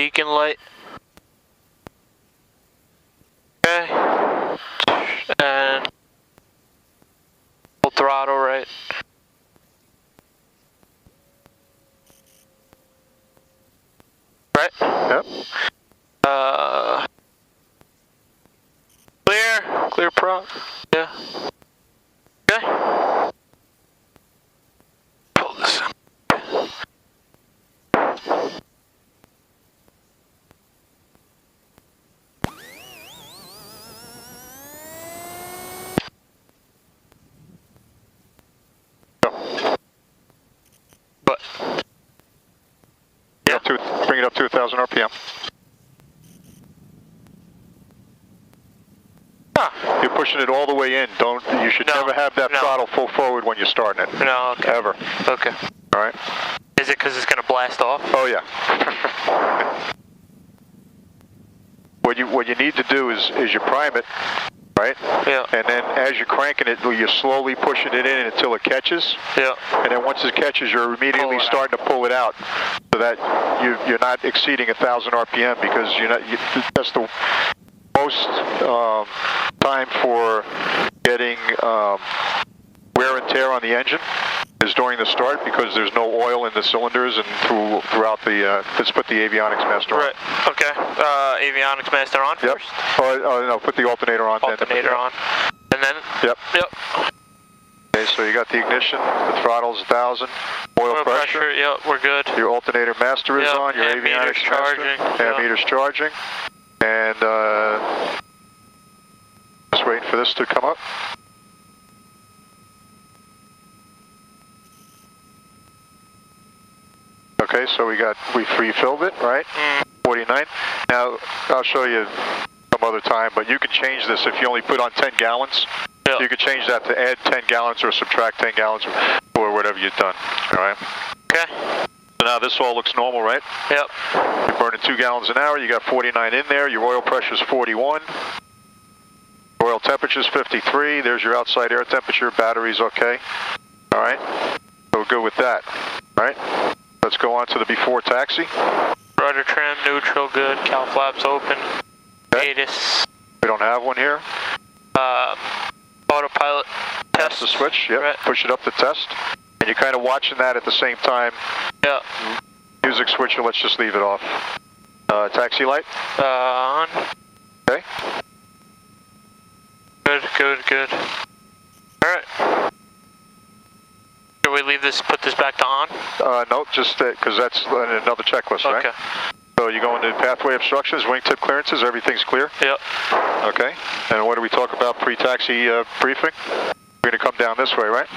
beacon light. Okay. And full throttle, right? Right? Yep. Clear prop. Yeah. Okay. Pull this in. What? Yeah. Bring it up to 1,000 RPM. You're pushing it all the way in. You should never have that throttle full forward when you're starting it. No, okay. Ever. Okay. All right. Is it because it's going to blast off? Oh, yeah. What you need to do is you prime it, right? Yeah. And then as you're cranking it, you're slowly pushing it in until it catches. Yeah. And then once it catches, you're immediately starting to pull it out, so that you're not exceeding 1,000 RPM, because that's the most time for getting wear and tear on the engine is during the start, because there's no oil in the cylinders and throughout the. Let's put the avionics master on. Right. Okay. Avionics master on first. Oh no, put the alternator on. Alternator on, and then. Yep. Yep. Okay, so you got the ignition, the throttle's 1,000, oil pressure. Yep, we're good. Your alternator master is on. Your avionics charging. Ammeter's charging, and just waiting for this to come up. Okay, so we refilled it, right? 49. Now, I'll show you some other time, but you can change this if you only put on 10 gallons. Yep. You can change that to add 10 gallons or subtract 10 gallons or whatever you've done, all right? Okay. So now this all looks normal, right? Yep. You're burning 2 gallons an hour, you got 49 in there, your oil pressure's 41. Oil temperature's 53, there's your outside air temperature, battery's okay. All right, so we're good with that, all right? Let's go on to the before taxi. Rudder trim, neutral, good. Cowl flaps open. Okay. ATIS. We don't have one here. Autopilot test. That's the switch, yep. Right. Push it up to test. And you're kind of watching that at the same time. Yeah. Music switcher, let's just leave it off. Taxi light. On. Okay. Good. Alright. Should we leave this, put this back to on? No, just because that's another checklist, right? Okay. So you go into pathway obstructions, wingtip clearances, everything's clear? Yep. Okay. And what do we talk about pre-taxi briefing? We're going to come down this way, right?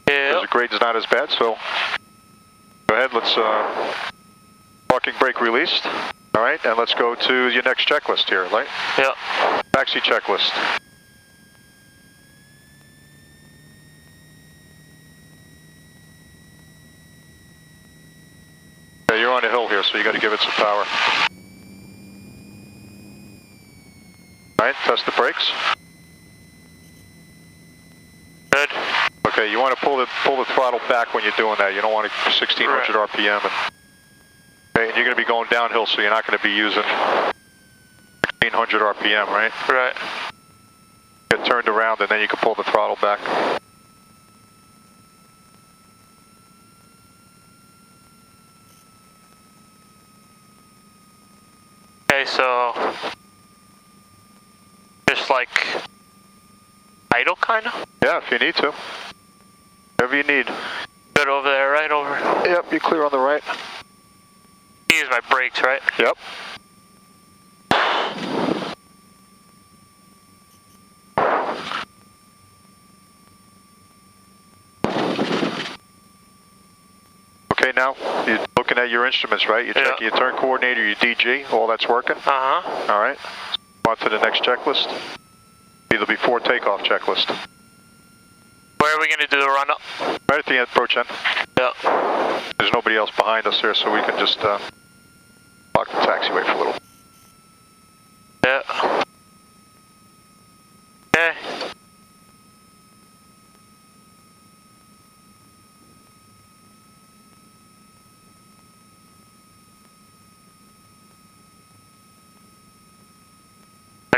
Yeah. Because the grade's not as bad, so go ahead, let's parking brake released. All right, and let's go to your next checklist here, right? Yep. Taxi checklist. Okay, you're on a hill here, so you got to give it some power. All right, test the brakes. Good. Okay, you want to pull the throttle back when you're doing that. You don't want to 1,600 RPM. Okay, and you're going to be going downhill, so you're not going to be using 1,600 RPM, right? Right. Get turned around, and then you can pull the throttle back. Okay, so just like idle, kind of? Yeah, if you need to. Whatever you need. Good over there, right over. Yep, you're clear on the right. Use my brakes, right? Yep. Okay, now you're looking at your instruments, right? You're checking your turn coordinator, your DG, all that's working. Uh-huh. All right. On to the next checklist. Be the before takeoff checklist. Where are we going to do the run up? Right at the end, approach end. Yep. There's nobody else behind us here, so we can just lock the taxiway for a little. Yeah. Okay.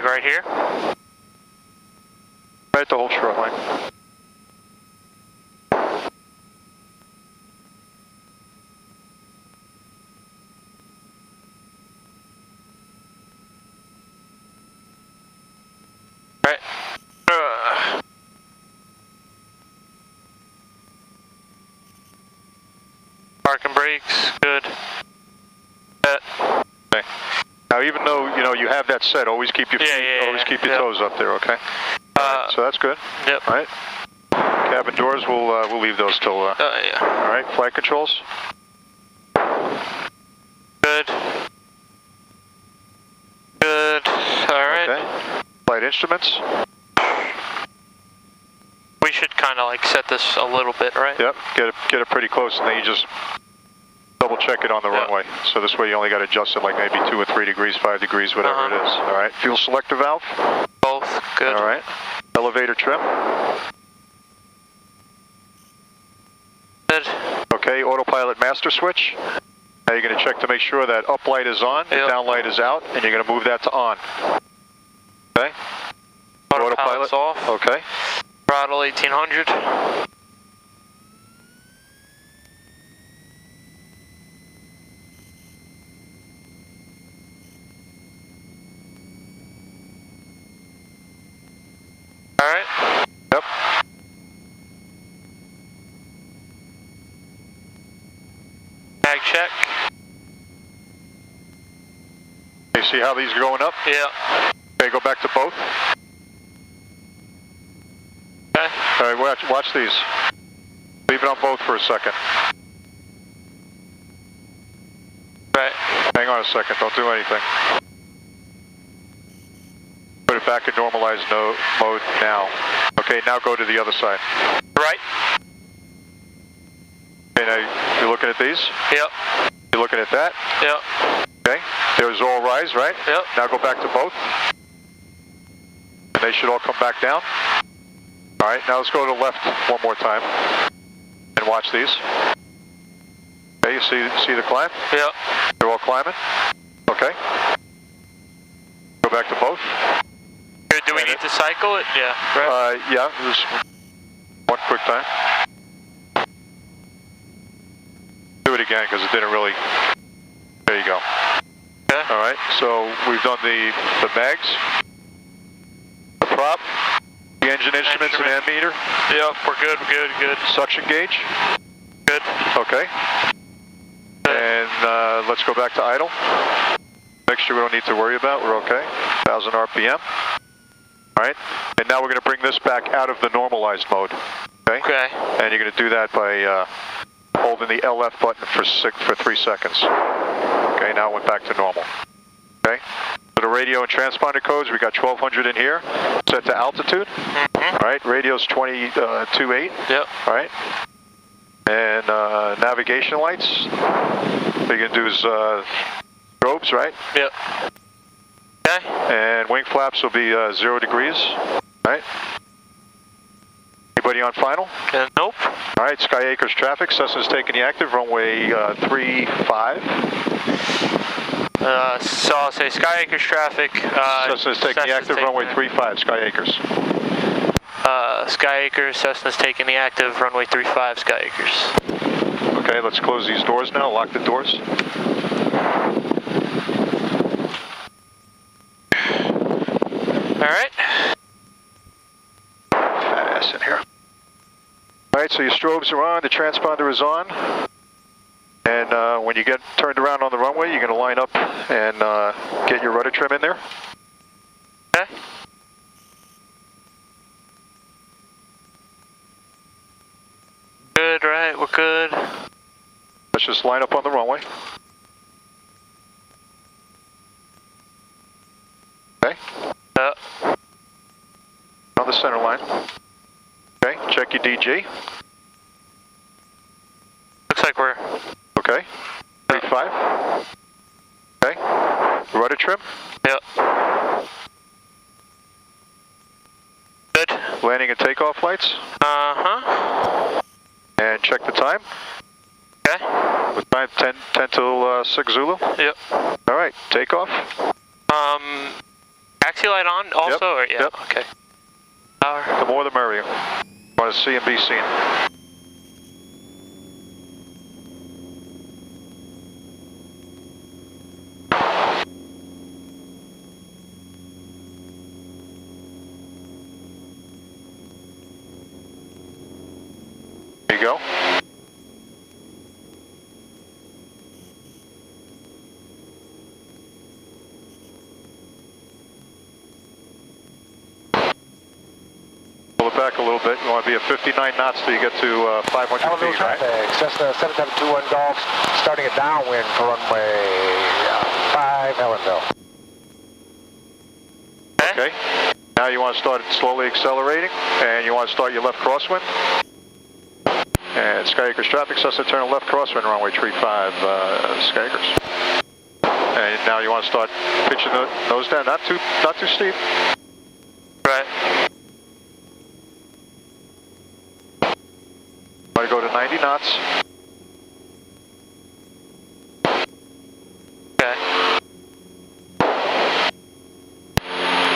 Like right here? Right, the whole short line. Right. Parking brakes, good. Okay. Now, even though you have that set, always keep your keep your toes up there. Okay. Right, so that's good. Yep. All right. Cabin doors, we'll leave those till. Yeah. All right. Flight controls. Good. Good. All right. Okay. Flight instruments. We should kind of like set this a little bit, right? Yep. Get it pretty close, and then you just double check it on the runway. So this way you only got to adjust it like maybe 2 or 3 degrees, 5 degrees, whatever it is. All right. Fuel selector valve. Both. Good. All right. Elevator trim. Good. Okay. Autopilot master switch. Now you're going to check to make sure that up light is on, the down light is out, and you're going to move that to on. Okay. Autopilot's off. Okay. Throttle 1800. All right. Yep. Mag check. You see how these are going up? Yeah. Okay, go back to both. Okay. All right, watch these. Leave it on both for a second. Right. Hang on a second, don't do anything. Put it back in normalized mode now. Okay, now go to the other side. Right. Okay, now you're looking at these? Yep. You're looking at that? Yep. Okay, there's all rise, right? Yep. Now go back to both. And they should all come back down. All right, now let's go to the left one more time. And watch these. Okay, you see the climb? Yep. They're all climbing? Okay. Go back to both. Do we need to cycle it? Yeah. Right. Yeah, just one quick time. Do it again because it didn't really. There you go. Okay. All right, so we've done the mags, the prop, the engine instruments and ammeter. Yep, we're good, good. Suction gauge. Good. Okay. And let's go back to idle. Mixture we don't need to worry about, we're okay. 1,000 RPM. All right, and now we're going to bring this back out of the normalized mode. Okay. Okay. And you're going to do that by holding the LF button for 3 seconds. Okay, now it went back to normal. Okay. For the radio and transponder codes, we got 1200 in here, set to altitude. All right, radio's 22.8. Yep. All right. And navigation lights, what you're going to do is strobes, right? Yep. Okay. And wing flaps will be 0 degrees, right? Anybody on final? Nope. All right, Sky Acres traffic, Cessna's taking the active, runway 35. So I'll say Sky Acres traffic. Cessna's taking the active, runway 35, Sky Acres. Sky Acres, Cessna's taking the active, runway 35, Sky Acres. Okay, let's close these doors now, lock the doors. All right. Fat ass in here. All right, so your strobes are on, the transponder is on. And when you get turned around on the runway, you're going to line up and get your rudder trim in there. Okay. Good, right, we're good. Let's just line up on the runway. Okay. On the center line. Okay, check your DG. Looks like we're... Okay. 35. Okay. Rudder trim. Yep. Good. Landing and takeoff lights. Uh-huh. And check the time. Okay. With time 10 till 6 Zulu. Yep. All right, takeoff. Taxi safety light on also? Yep. Or, yeah, Yep. okay. Power. The more the merrier. Want to see and be seen. There you go. Pull it back a little bit. You want to be at 59 knots till you get to 500 feet, right? Cessna 7721 Golf, starting a downwind for runway 5 Ellenville. Okay. Now you want to start slowly accelerating, and you want to start your left crosswind. And Skyacres traffic, Cessna turn left crosswind, runway 35, Skyacres. And now you want to start pitching the nose down, not too steep. Right. Want to go to 90 knots. Okay.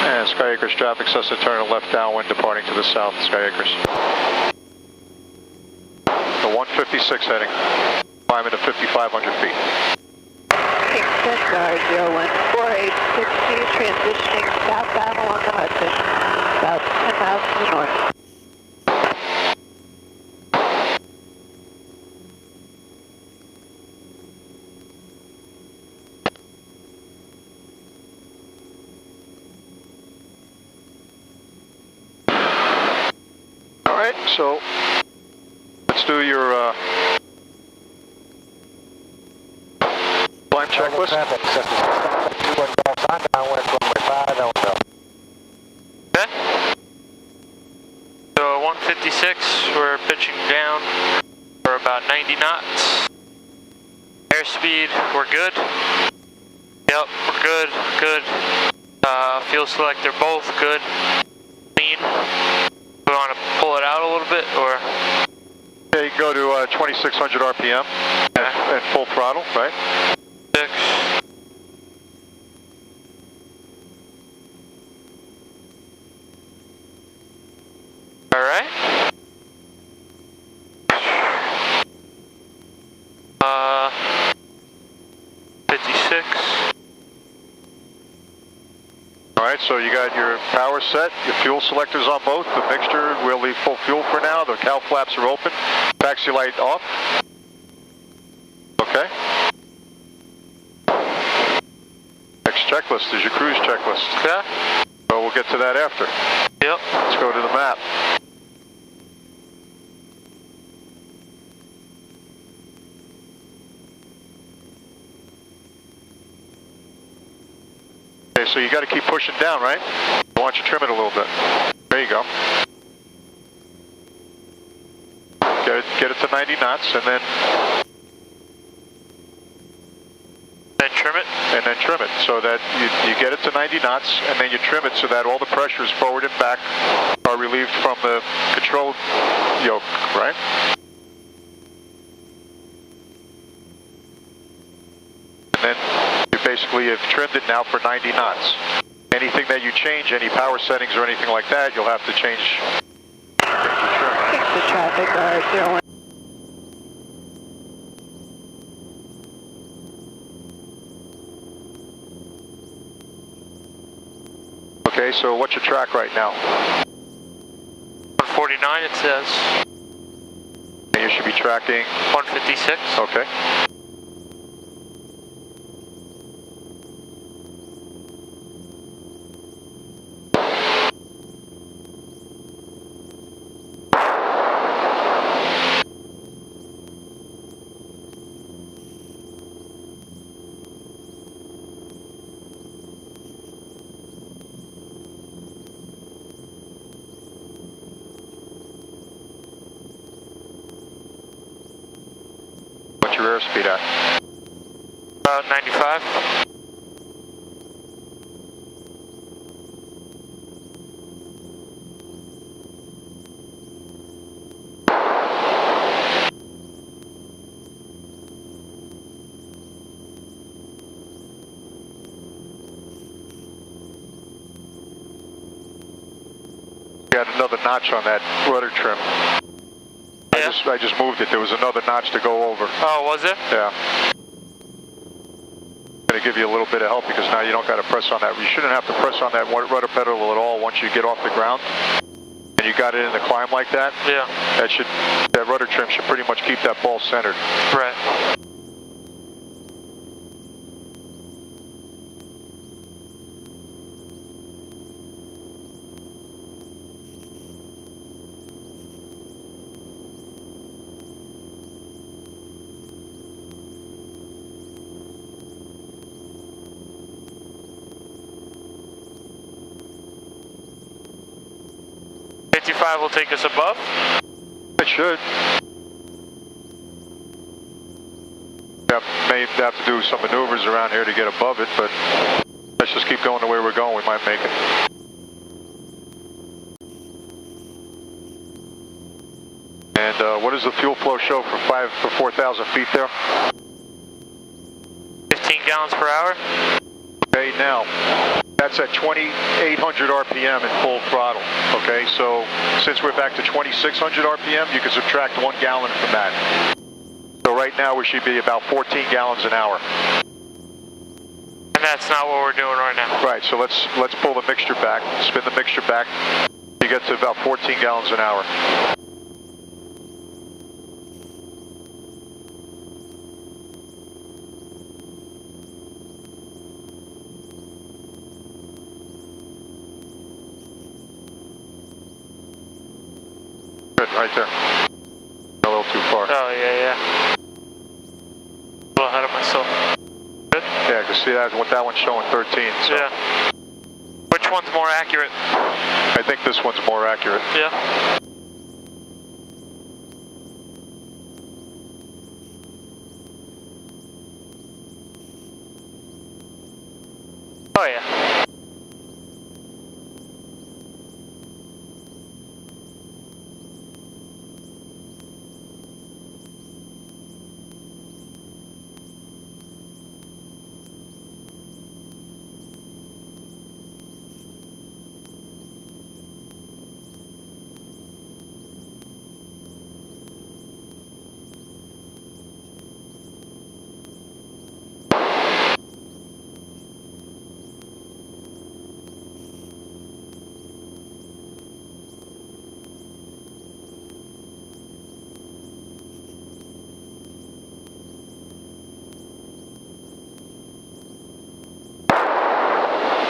And Skyacres traffic, Cessna turn left downwind, departing to the south, Skyacres. The 156 heading, climbing to 5,500 feet. Guard 014860, transitioning southbound along the Hudson, about 10 miles to the north. All right, so let's do your climb checklist. Traffic, Cessna 7721 Golf, on downwind, runway 5 Ellenville. Okay. So 156, we're pitching down for about 90 knots. Airspeed, we're good. Yep, we're good, good. Fuel selector, both good. Clean. We want to pull it out a little bit, or? Yeah, you can go to 2,600 RPM and full throttle, right? 6. All right. 56. All right, so you got your power set, your fuel selectors on both. The mixture, we'll leave full fuel for now. The cowl flaps are open. Taxi light off. Okay. Next checklist is your cruise checklist. Okay. So we'll get to that after. Yep. Let's go to the map. Okay, so you got to keep pushing down, right? I want you to trim it a little bit. There you go. Get it to 90 knots, and then trim it. And then trim it so that you get it to 90 knots, and then you trim it so that all the pressures forward and back are relieved from the control yoke, right? And then you basically have trimmed it now for 90 knots. Anything that you change, any power settings or anything like that, you'll have to change your trim. The traffic guard 01. Okay, so what's your track right now? 149 it says. And you should be tracking? 156. Okay. What's your airspeed at? About 95. got another notch on that rudder trim. Yeah. I just moved it. There was another notch to go over. Oh, was it? Yeah. Going to give you a little bit of help because now you don't got to press on that. You shouldn't have to press on that rudder pedal at all once you get off the ground. And you got it in the climb like that. Yeah. That rudder trim should pretty much keep that ball centered. Right. Will take us above? It should. May have to do some maneuvers around here to get above it, but let's just keep going the way we're going. We might make it. And what does the fuel flow show for 4,000 feet there? 15 gallons per hour. Okay, now that's at 2,800 RPM in full throttle. Okay, so since we're back to 2,600 RPM, you can subtract 1 gallon from that. So right now we should be about 14 gallons an hour. And that's not what we're doing right now. Right, so let's pull the mixture back, spin the mixture back. You get to about 14 gallons an hour. Good, right there. A little too far. Oh, yeah. A little ahead of myself. Good? Yeah, I can see that one's showing 13. So. Yeah. Which one's more accurate? I think this one's more accurate. Yeah. Oh, yeah.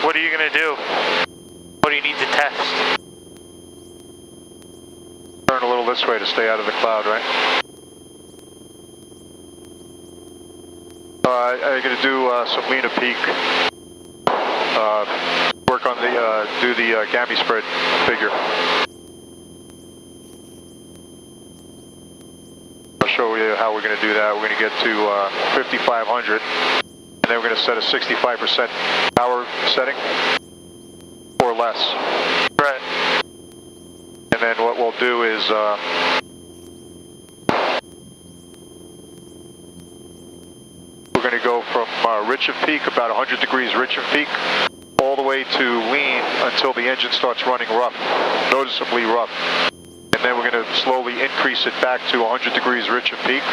What are you going to do? What do you need to test? Turn a little this way to stay out of the cloud, right? I'm going to do some lean to peak. Work on do the gammy spread figure. I'll show you how we're going to do that. We're going to get to 5,500. And then we're going to set a 65% power setting or less. Right. And then what we'll do is we're going to go from rich and peak, about 100 degrees rich and peak, all the way to lean until the engine starts running rough, noticeably rough. And then we're going to slowly increase it back to 100 degrees rich and peak.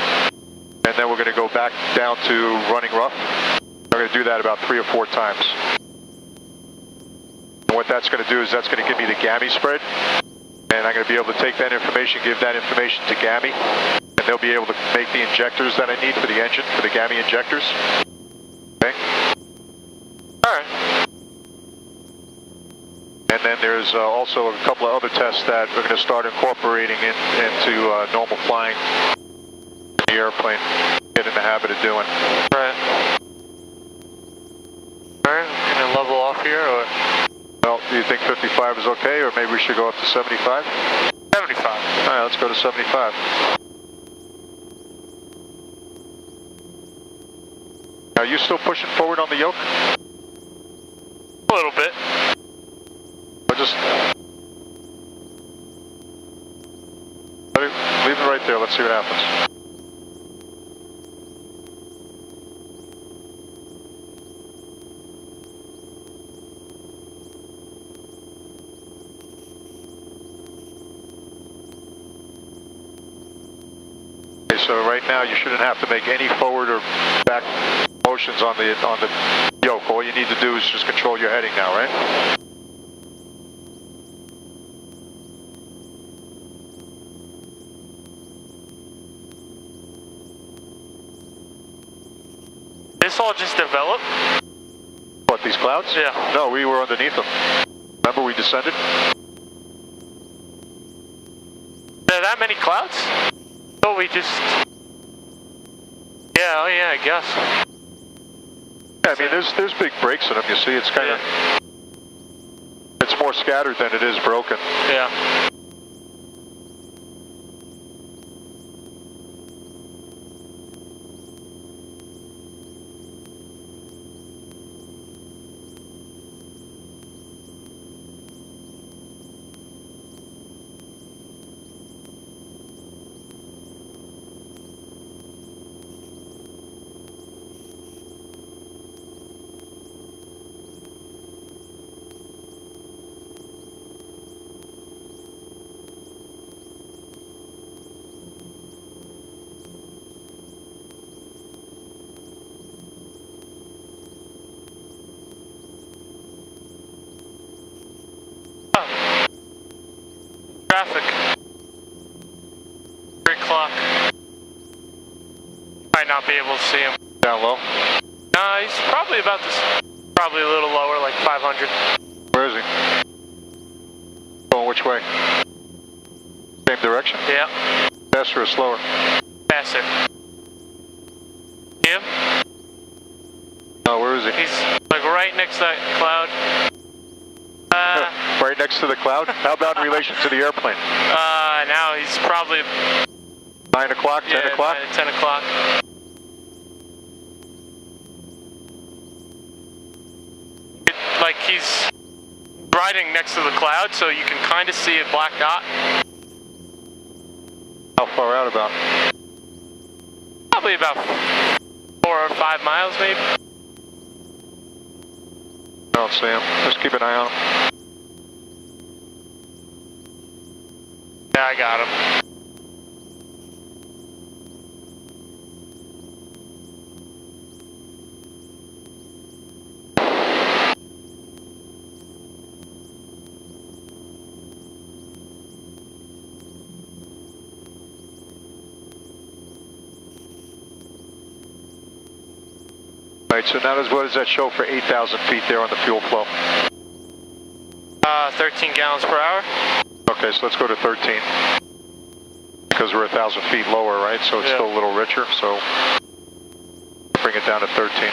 And then we're going to go back down to running rough. I'm going to do that about 3 or 4 times. And what that's going to do is that's going to give me the gammy spread. And I'm going to be able to take that information, give that information to gammy. And they'll be able to make the injectors that I need for the engine, for the gammy injectors. Okay? Alright. And then there's also a couple of other tests that we're going to start incorporating into normal flying in the airplane. Get in the habit of doing. Right. Alright, can I level off here, or? Well, do you think 55 is okay, or maybe we should go up to 75? 75. Alright, let's go to 75. Are you still pushing forward on the yoke? A little bit. Or just leave it right there, let's see what happens. so right now you shouldn't have to make any forward or back motions on the yoke. All you need to do is just control your heading now, right? This all just developed? What, these clouds? Yeah. No, we were underneath them. Remember we descended? There are that many clouds? Oh, we just... Yeah, oh yeah, I guess. Yeah, I mean, there's big breaks in them, you see, it's kind of... Yeah. It's more scattered than it is broken. Yeah. Traffic. 3 o'clock. Might not be able to see him. Down low? Nah, he's probably about this. Probably a little lower, like 500. Where is he? Going which way? Same direction? Yeah. Faster or slower? Faster. Him? No, where is he? He's like right next to that cloud. Right next to the cloud? How about in relation to the airplane? Now he's probably 9 o'clock, 10 o'clock? 10 o'clock. Like he's riding next to the cloud, so you can kind of see a black dot. How far out about? Probably about 4 or 5 miles, maybe. I don't see him. Just keep an eye on him. Yeah, I got him. Right, so now what does that show for 8,000 feet there on the fuel flow? 13 gallons per hour. Okay, so let's go to 13. Because we're 1,000 feet lower, right? So it's still a little richer, so bring it down to 13.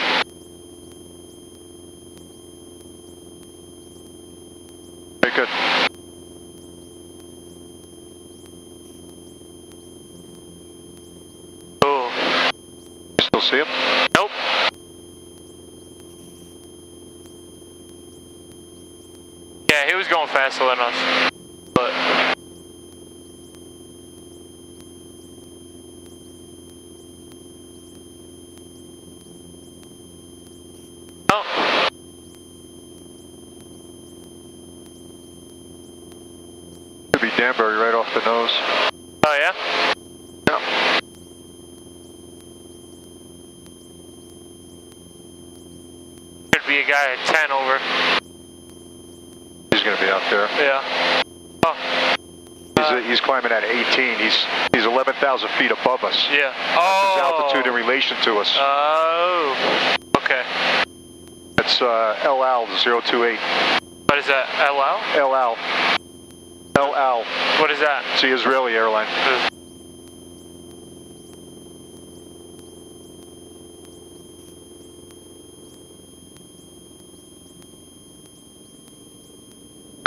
Very good. Ooh. You still see him? Nope. Yeah, he was going faster than us, but oh, Could be Danbury right off the nose. oh yeah. Yeah. Could be a guy at 10 over. He's going to be out there. Yeah. Oh. He's climbing at 18. He's 11,000 feet above us. Yeah. That's his Oh. altitude in relation to us. Oh. Okay. It's LL 028. What is that? LL? LL. LL. What is that? It's the Israeli airline.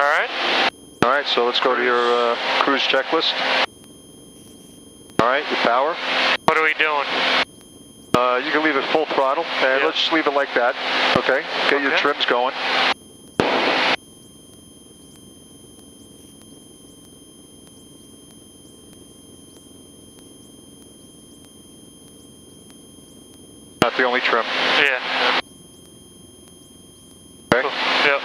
All right. All right, so let's go to your cruise checklist. All right, your power. What are we doing? You can leave it full throttle, and let's just leave it like that. Okay, get your trims going. Not the only trim. Yeah. Okay. Cool. Yep.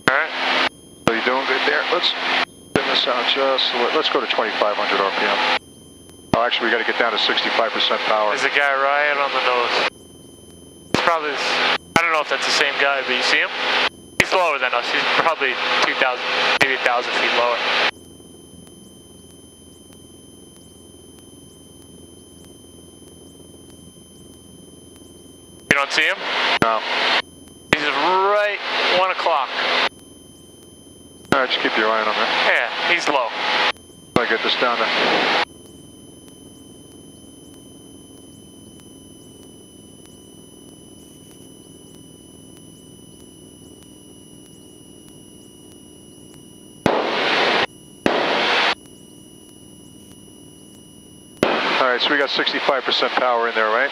All right. So you're doing good there. Let's spin this this out just a little. Let's go to 2,500 RPM. Oh, actually, we got to get down to 65% power. There's a guy right on the nose. It's probably, I don't know if that's the same guy, but you see him? He's lower than us. He's probably 2,000, maybe 1,000 feet lower. You don't see him? No. He's right 1 o'clock. All right, just keep your eye on him. Yeah, he's low. I get this down there. All right, so we got 65% power in there, right?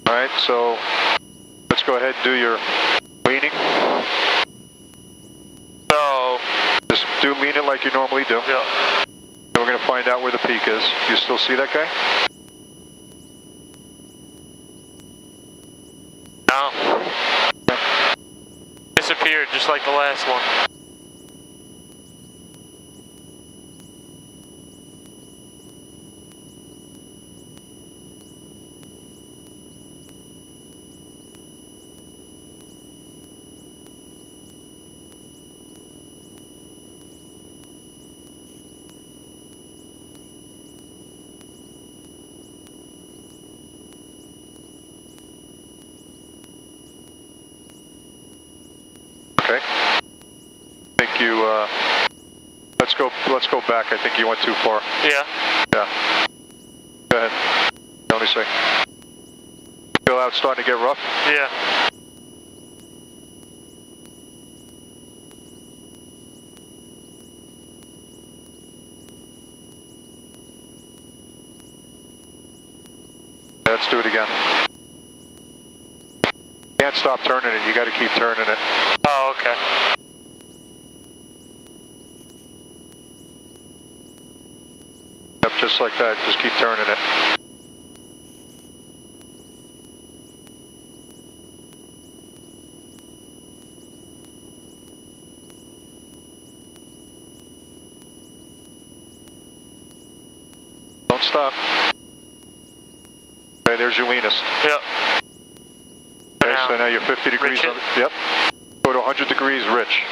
All right, so let's go ahead and do your leaning. So, just do lean it like you normally do. yeah. And we're going to find out where the peak is. Do you still see that guy? No. Disappeared just like the last one. Okay. I think you, let's go back. I think you went too far. Yeah. Yeah. Go ahead. Let me see. Feel how it's starting to get rough? Yeah. Let's do it again. Can't stop turning it. You got to keep turning it. Oh, okay. Yep, just like that. Just keep turning it. Don't stop. Okay, there's your leanest. Yep. Okay, so now you're 50 degrees. Rich it? Yep. Go to 100 degrees rich.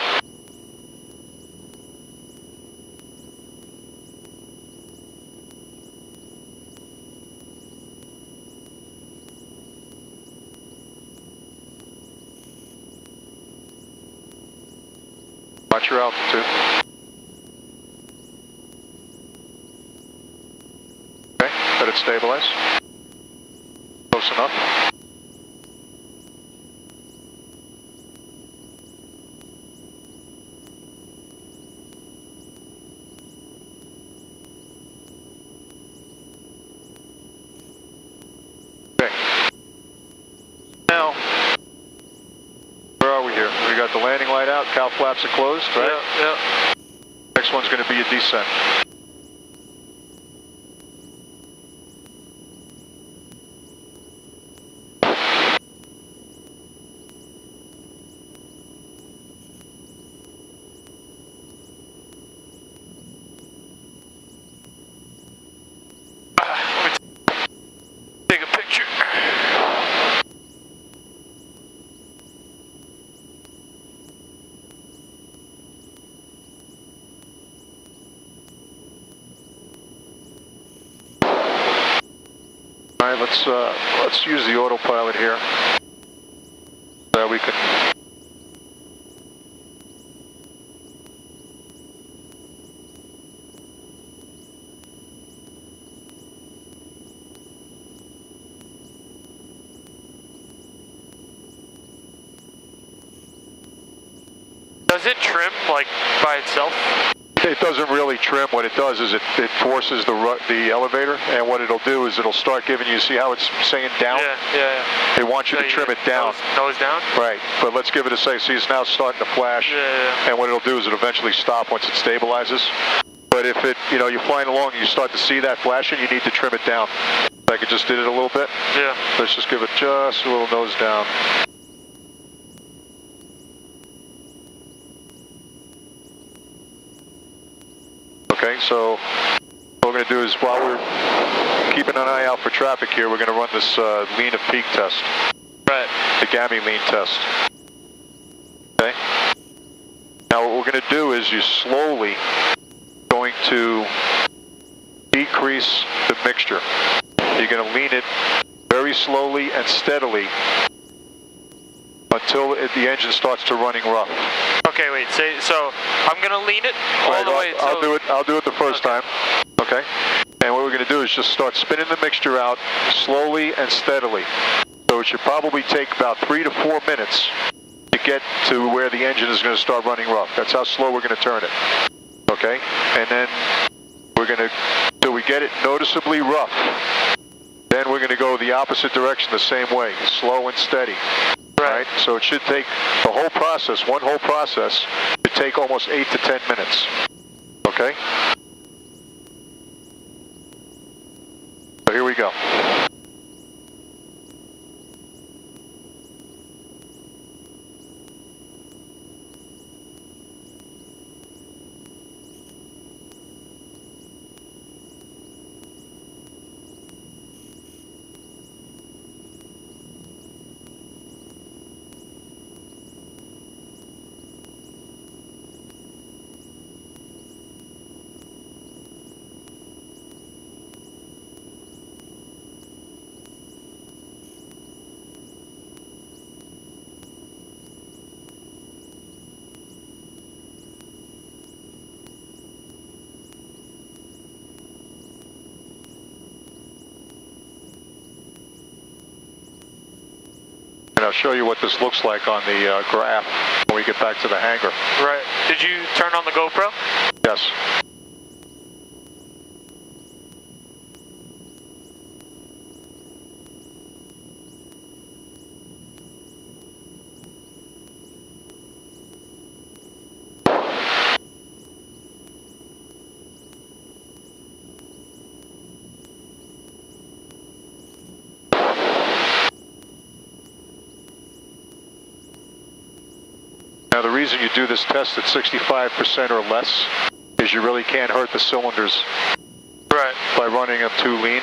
Watch your altitude. Okay, let it stabilize. Close enough. Okay. Now, where are we here? We got the landing light out, cow flaps are closed, right? Yeah, yeah. Next one's going to be a descent. Take a picture. All right, let's use the autopilot here. So we can. Does it trim like by itself? It doesn't really trim. What it does is it forces the elevator, and what it'll do is it'll start giving you, see how it's saying down? Yeah. It wants you to trim it down. Nose down? Right, but let's give it a second. See, it's now starting to flash, and what it'll do is it'll eventually stop once it stabilizes. But if you're flying along and you start to see that flashing, you need to trim it down. Like it just did it a little bit. Yeah. Let's just give it just a little nose down. so what we're going to do is, while we're keeping an eye out for traffic here, we're going to run this lean of peak test. Right. The GAMI lean test. Okay? Now what we're going to do is you're slowly going to decrease the mixture. You're going to lean it very slowly and steadily until the engine starts to running rough. Okay, wait. So I'm gonna lean it all the way. I'll do it the first time. Okay. And what we're going to do is just start spinning the mixture out slowly and steadily. So it should probably take about 3 to 4 minutes to get to where the engine is going to start running rough. That's how slow we're going to turn it. Okay. And then we're going to, till we get it noticeably rough. Then we're going to go the opposite direction the same way, slow and steady. Right? So it should take the whole process, one whole process, should take almost 8 to 10 minutes. Okay? So here we go. And I'll show you what this looks like on the graph when we get back to the hangar. Right. Did you turn on the GoPro? Yes. Now the reason you do this test at 65% or less is you really can't hurt the cylinders by running them too lean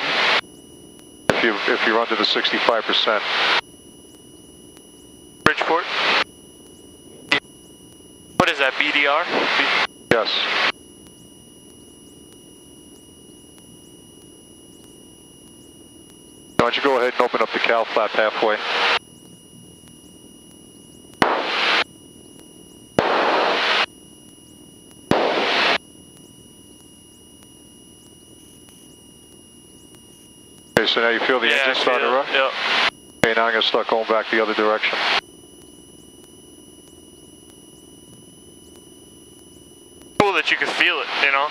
if you're under the 65%. Bridgeport? What is that, BDR? Yes. Why don't you go ahead and open up the cowl flap halfway. Okay, so now you feel the engine starting to run? Yep. Okay, now I'm going to start going back the other direction. Cool that you can feel it, you know?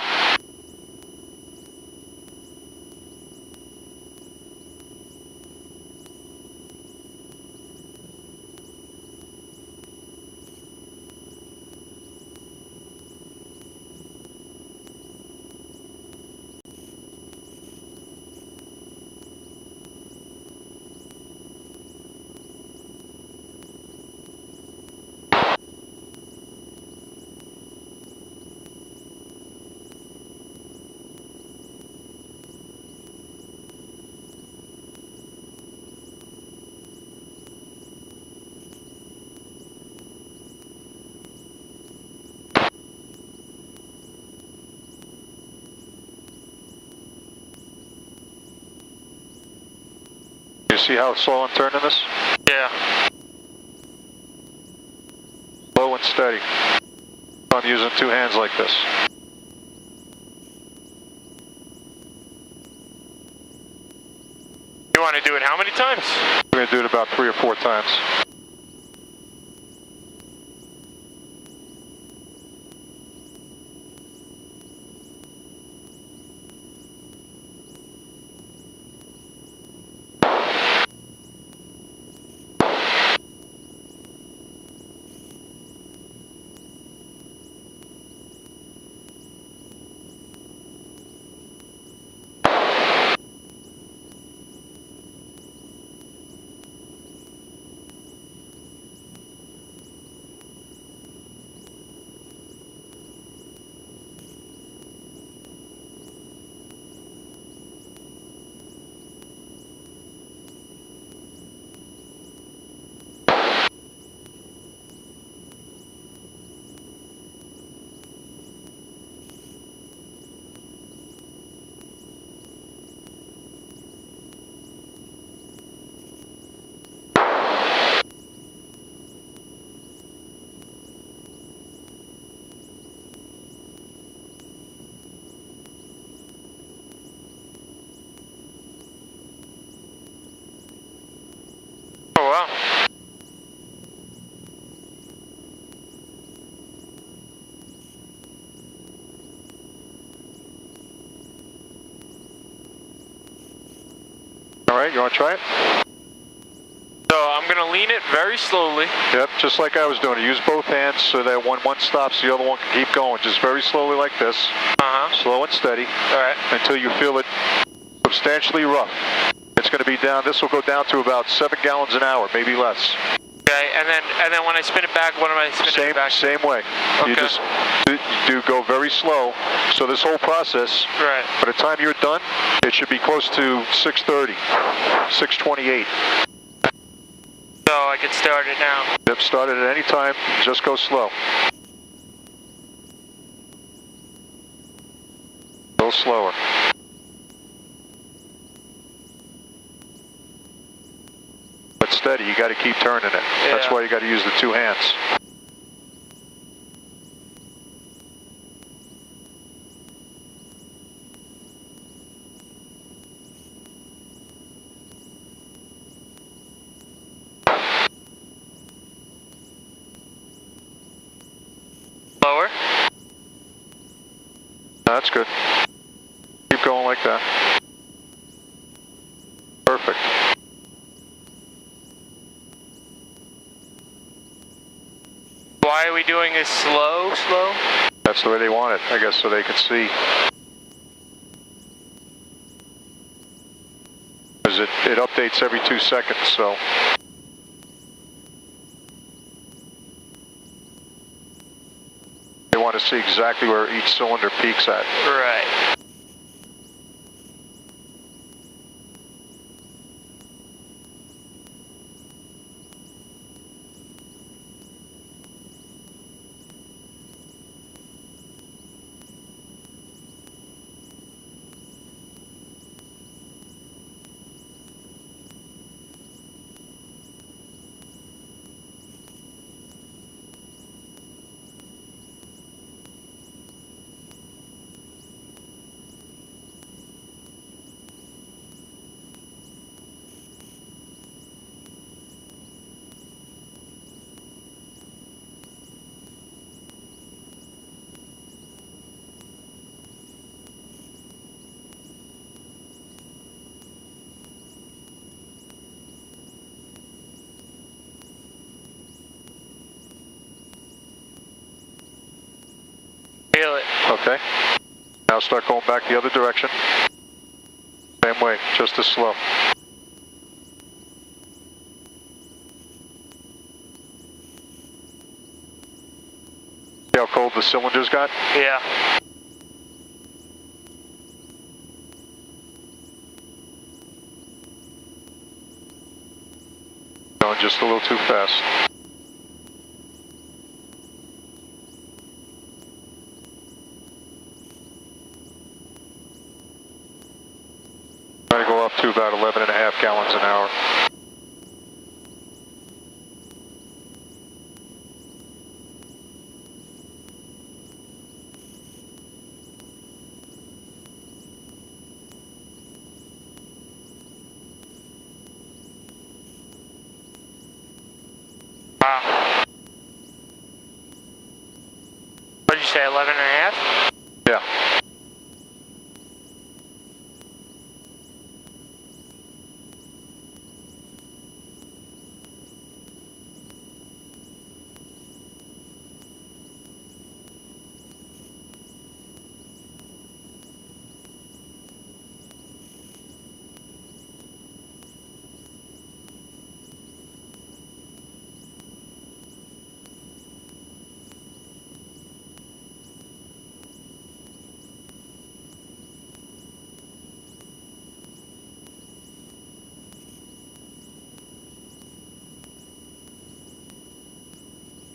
You see how slow I'm turning this? Yeah. Slow and steady. I'm using two hands like this. You want to do it how many times? We're going to do it about 3 or 4 times. Oh, wow. All right, you want to try it? So I'm going to lean it very slowly. Yep, just like I was doing. Use both hands so that when one stops, the other one can keep going. Just very slowly like this. Slow and steady. All right. Until you feel it substantially rough. It's going to be down. This will go down to about 7 gallons an hour, maybe less. Okay, and then when I spin it back, what am I spinning it back? Same way. Okay. You just do go very slow. So this whole process, right, by the time you're done, it should be close to 6:30, 6:28. So I can start it now. Yep, start it at any time. Just go slow. A little slower. But steady, you got to keep turning it. Yeah. That's why you got to use the 2 hands. Lower. That's good. Keep going like that. Perfect. Why are we doing this slow? That's the way they want it, I guess, so they can see. Because it updates every 2 seconds, so. They want to see exactly where each cylinder peaks at. Right. Feel it. Okay. Now start going back the other direction. Same way, just as slow. See how cold the cylinders got? Yeah. Going just a little too fast. Try to go up to about 11.5 gallons an hour. Wow. What did you say, 11.5? Yeah.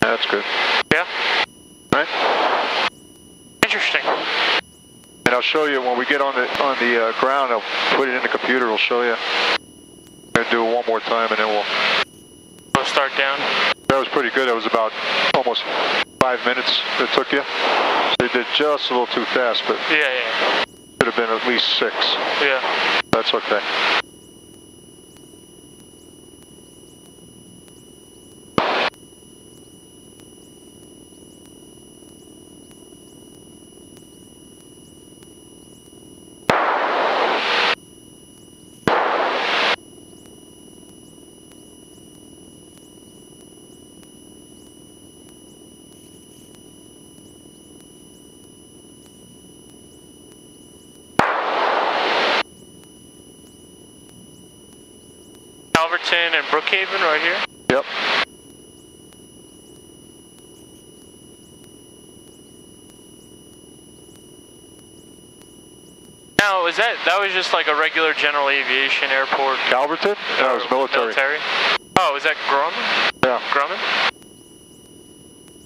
That's good. Yeah. Right? Interesting. And I'll show you when we get on the ground. I'll put it in the computer. I'll show you. I'm gonna do it one more time, and then We'll start down. That was pretty good. It was about almost 5 minutes it took you. They did just a little too fast, but Yeah. should have been at least 6. Yeah. That's okay. Calverton and Brookhaven right here. Yep. Now, that was just like a regular general aviation airport? Calverton? That was military. Oh, is that Grumman? Yeah. Grumman?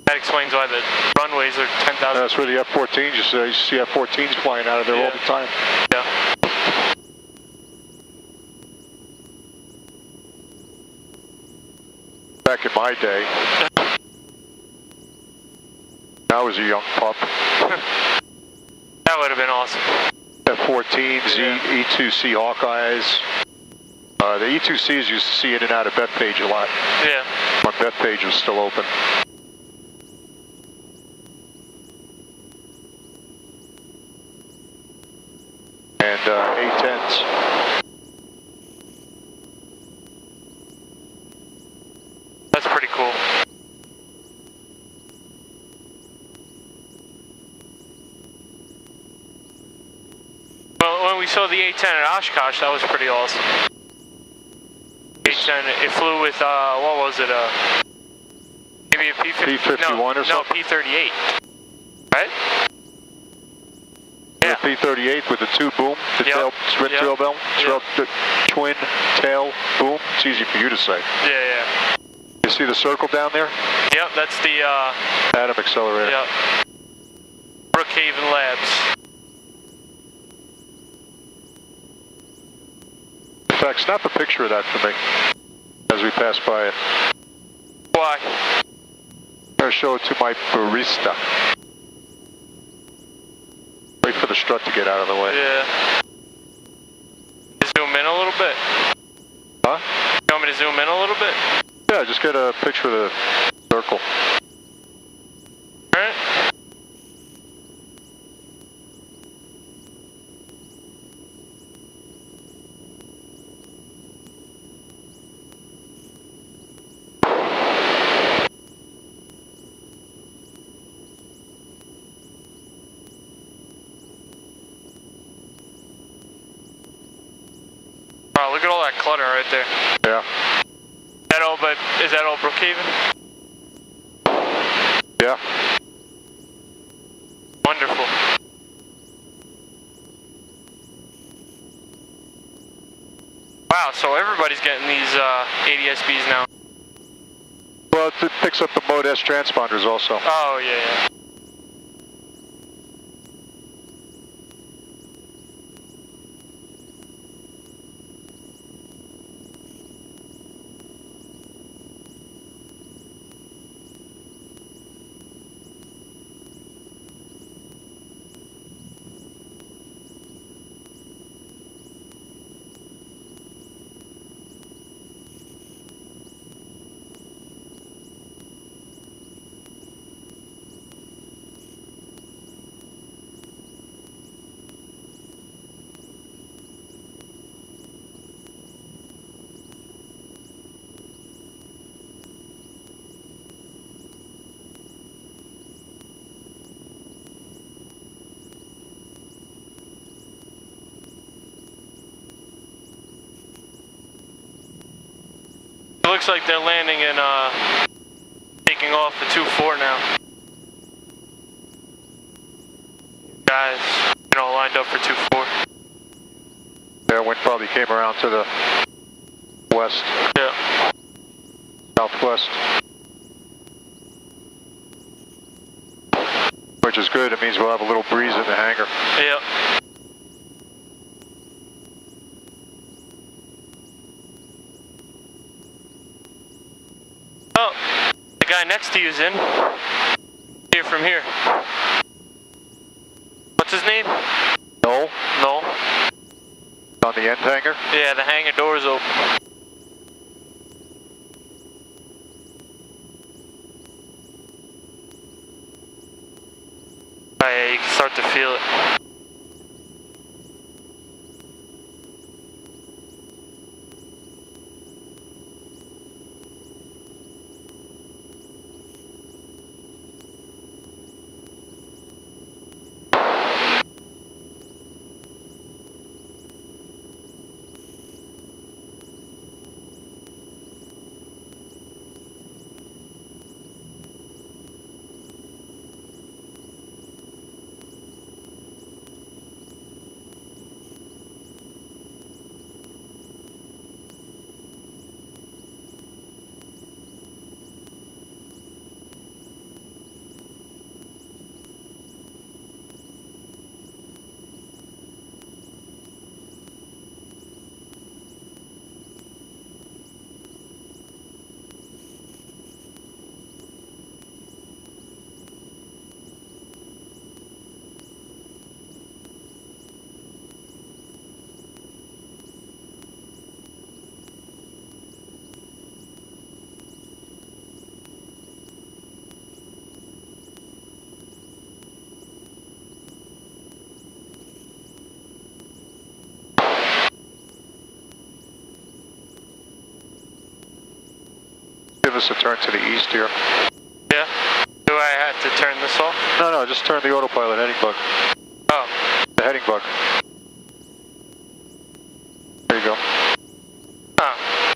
That explains why the runways are 10,000. That's where the F-14s, you see F-14s flying out of there all the time. Yeah. Back in my day, I was a young pup. That would have been awesome. F-14s, E-2C Hawkeyes. The E-2Cs used to see in and out of Bethpage a lot. Yeah. When Bethpage was still open. And A-10s. That's pretty cool. Well, when we saw the A-10 at Oshkosh, that was pretty awesome. A-10, it flew with, what was it, maybe a P-51 or something? No, P-38, right? Yeah. P-38 with the two boom, the tail, twin tail bell, the twin tail boom. It's easy for you to say. Yeah. You see the circle down there? Yep, that's the, Atom accelerator. Yep. Brookhaven Labs. In fact, snap a picture of that for me as we pass by it. Why? I'm going to show it to my barista. Wait for the strut to get out of the way. Yeah. Zoom in a little bit. Huh? You want me to zoom in a little bit? Yeah, just get a picture of the circle. Alright. Wow, look at all that clutter right there. Yeah. Is that all Brookhaven? Yeah. Wonderful. Wow, so everybody's getting these ADS-Bs now. Well, it picks up the Mode S transponders also. Oh, yeah. It looks like they're landing and taking off the 2-4 now. Guys, lined up for 2-4. Yeah, wind probably came around to the west. Yeah. Southwest. Which is good. It means we'll have a little breeze in the hangar. Yep. Oh, the guy next to you's in. Here from here. What's his name? No. No. On the end hangar? Yeah, the hangar door's open. Oh yeah, you can start to feel it. this to turn to the east here. Yeah. Do I have to turn this off? No, just turn the autopilot heading bug. Oh. The heading bug. There you go. Oh.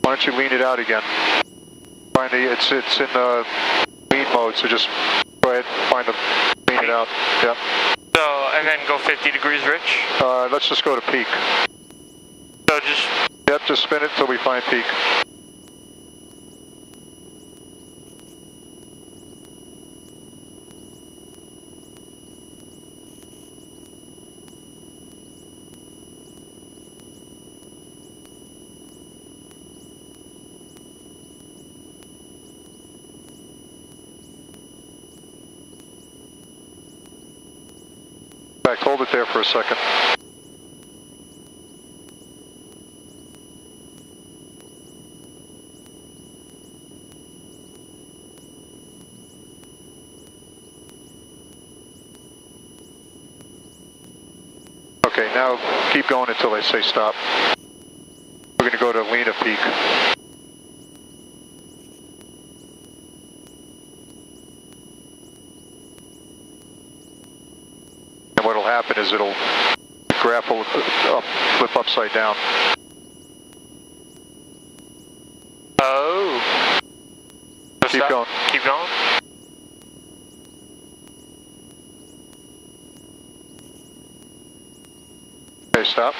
Why don't you lean it out again? Find the, it's in the lean mode, so just go ahead and find the, lean it out. Yep. So, and then go 50 degrees, Rich? Let's just go to peak. So just... Yep, just spin it until we find peak. In fact, hold it there for a second. Okay, now keep going until they say stop. We're going to go to lean at peak. And what'll happen is the graph will flip upside down. Oh. So Keep going. Keep going? Okay, stop.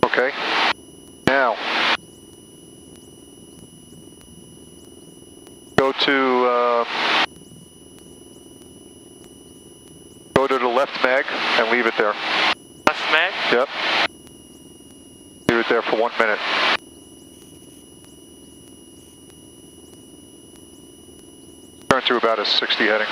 Okay. Now, go to the left mag and leave it there. Left mag? Yep. Leave it there for 1 minute. Turn to about a 60 heading.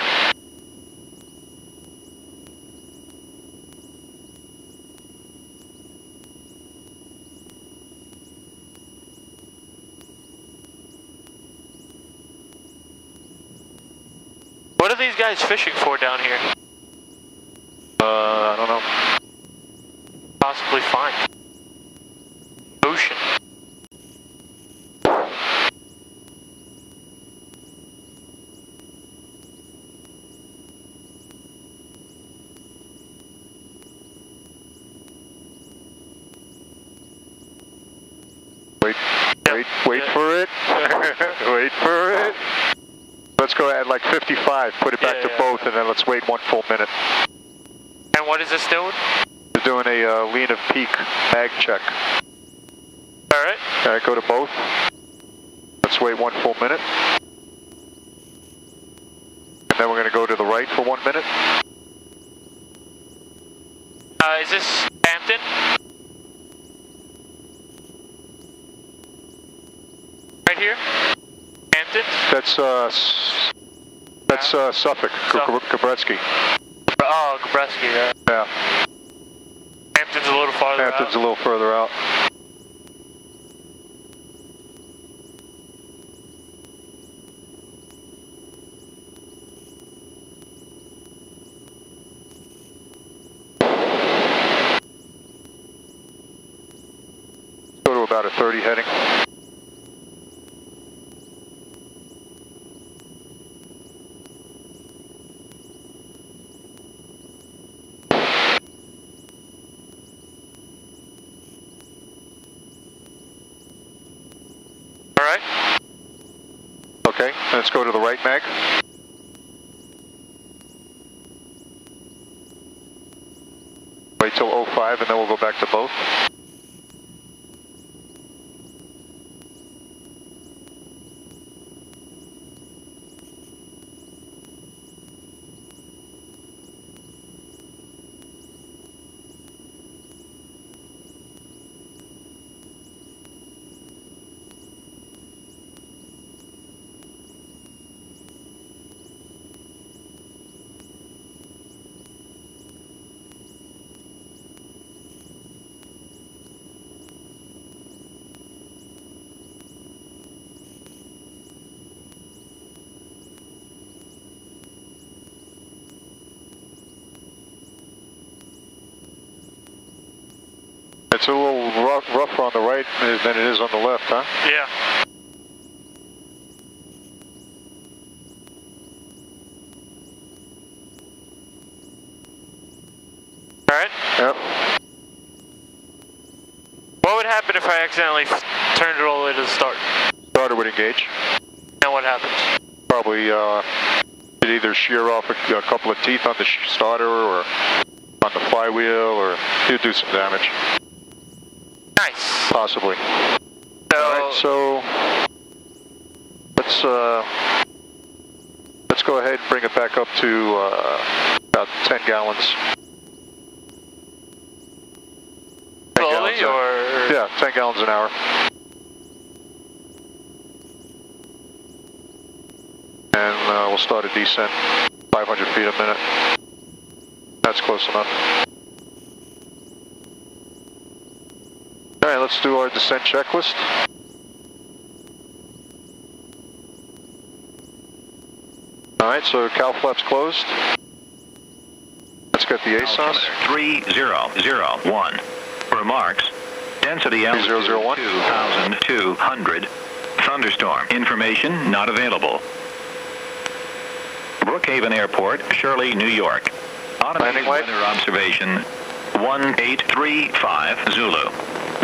What are these guys fishing for down here? I don't know. Possibly find. Ocean. Wait for it. Wait for it. Let's go at like 55, put it back to both, and then let's wait 1 full minute. And what is this doing? We're doing a lean of peak mag check. Alright. Alright, go to both. Let's wait 1 full minute. And then we're going to go to the right for 1 minute. Is this Hampton? Right here? Hampton? That's Suffolk, Kabretsky. Oh, Kabretsky, yeah. Yeah. Hampton's a little farther Hampton's out. a little further out. about a 30 heading. All right. Okay, let's go to the right mag. Wait till 05 and then we'll go back to both. It's a little rougher on the right than it is on the left, huh? Yeah. All right. Yep. What would happen if I accidentally turned it all the way to the start? Starter would engage. And what happens? Probably it'd either shear off a couple of teeth on the starter or on the flywheel, or you'd do some damage. Nice. Possibly. So, all right, so let's go ahead and bring it back up to about 10 gallons. slowly or? Yeah, 10 gallons an hour. And we'll start a descent, 500 feet a minute. That's close enough. All right, let's do our descent checklist. All right, so cow flaps closed. Let's get the ASOS. 3001. Remarks. Density altitude 2,200. Thunderstorm. Information not available. Brookhaven Airport, Shirley, New York. Automated weather observation 1835 Zulu.